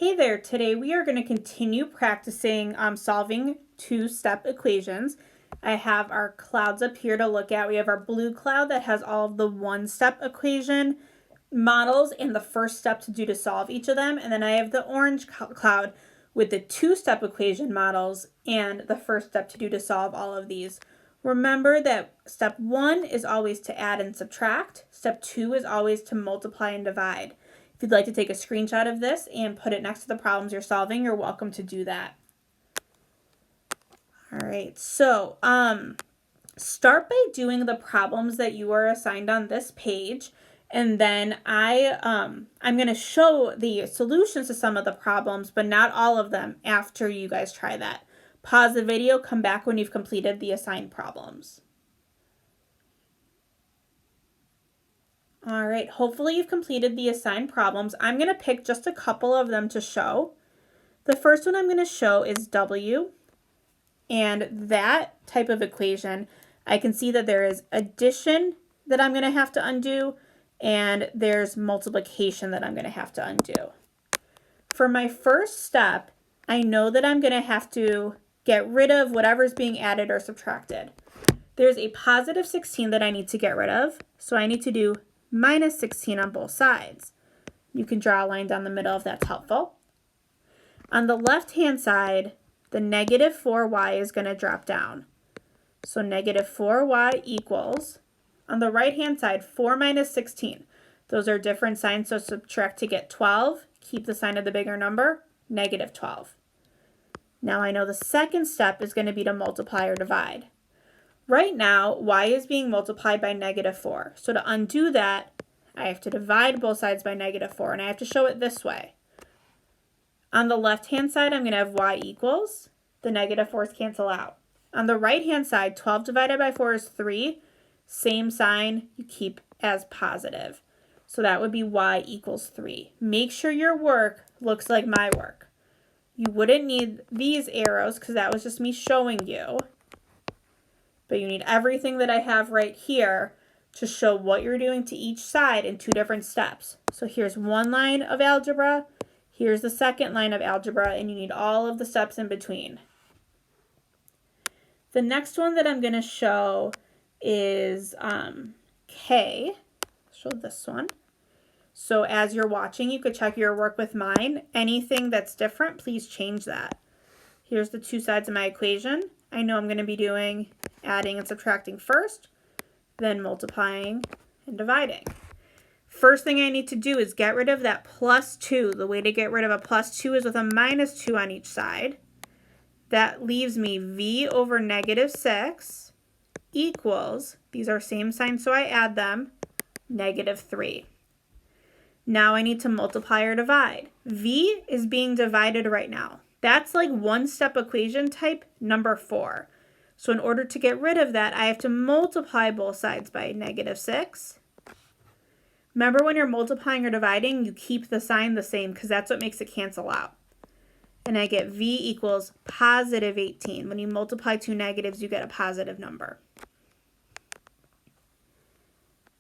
Hey there, today we are going to continue practicing solving two-step equations. I have our clouds up here to look at. We have our blue cloud that has all of the one-step equation models and the first step to do to solve each of them. And then I have the orange cloud with the two-step equation models and the first step to do to solve all of these. Remember that step 1 is always to add and subtract. Step 2 is always to multiply and divide. If you'd like to take a screenshot of this and put it next to the problems you're solving, you're welcome to do that. All right, so start by doing the problems that you are assigned on this page, and then I'm going to show the solutions to some of the problems, but not all of them after you guys try that. Pause the video, come back when you've completed the assigned problems. All right, hopefully you've completed the assigned problems. I'm going to pick just a couple of them to show. The first one I'm going to show is W, and that type of equation, I can see that there is addition that I'm going to have to undo, and there's multiplication that I'm going to have to undo. For my first step, I know that I'm going to have to get rid of whatever's being added or subtracted. There's a positive 16 that I need to get rid of, so I need to do minus 16 on both sides. You can draw a line down the middle if that's helpful. On the left-hand side, the negative 4y is going to drop down. So negative 4y equals, on the right-hand side, 4 minus 16. Those are different signs, so subtract to get 12. Keep the sign of the bigger number, negative 12. Now I know the second step is going to be to multiply or divide. Right now, y is being multiplied by negative 4. So to undo that, I have to divide both sides by negative 4, and I have to show it this way. On the left-hand side, I'm going to have y equals. The negative 4's cancel out. On the right-hand side, 12 divided by 4 is 3. Same sign, you keep as positive. So that would be y equals 3. Make sure your work looks like my work. You wouldn't need these arrows because that was just me showing you. But you need everything that I have right here to show what you're doing to each side in two different steps. So here's one line of algebra, here's the second line of algebra, and you need all of the steps in between. The next one that I'm going to show is K. I'll show this one. So as you're watching, you could check your work with mine. Anything that's different, please change that. Here's the two sides of my equation. I know I'm going to be doing adding and subtracting first, then multiplying and dividing. First thing I need to do is get rid of that plus 2. The way to get rid of a plus 2 is with a minus 2 on each side. That leaves me v over negative 6 equals, these are same signs so I add them, negative 3. Now I need to multiply or divide. V is being divided right now. That's like one-step equation type number 4. So in order to get rid of that, I have to multiply both sides by negative 6. Remember when you're multiplying or dividing, you keep the sign the same because that's what makes it cancel out. And I get v equals positive 18. When you multiply two negatives, you get a positive number.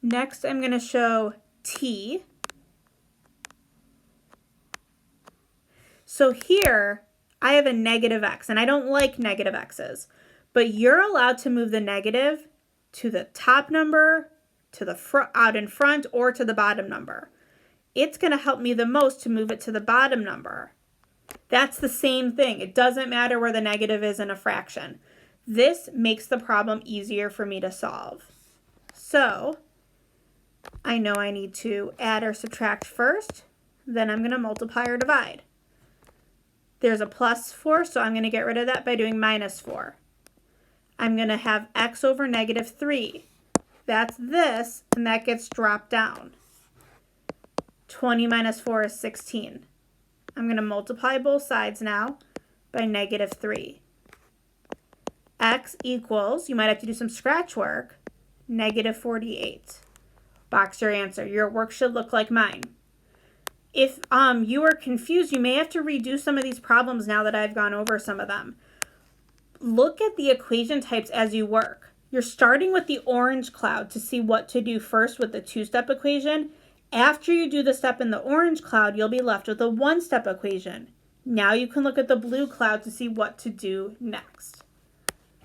Next, I'm going to show T. So here, I have a negative x, and I don't like negative x's, but you're allowed to move the negative to the top number, to the out in front, or to the bottom number. It's going to help me the most to move it to the bottom number. That's the same thing. It doesn't matter where the negative is in a fraction. This makes the problem easier for me to solve. So I know I need to add or subtract first, then I'm going to multiply or divide. There's a plus 4, so I'm going to get rid of that by doing minus 4. I'm going to have x over negative 3. That's this, and that gets dropped down. 20 minus 4 is 16. I'm going to multiply both sides now by negative 3. X equals, you might have to do some scratch work, negative 48. Box your answer. Your work should look like mine. If you are confused, you may have to redo some of these problems now that I've gone over some of them. Look at the equation types as you work. You're starting with the orange cloud to see what to do first with the two-step equation, After you do the step in the orange cloud, you'll be left with a one-step equation. Now you can look at the blue cloud to see what to do next.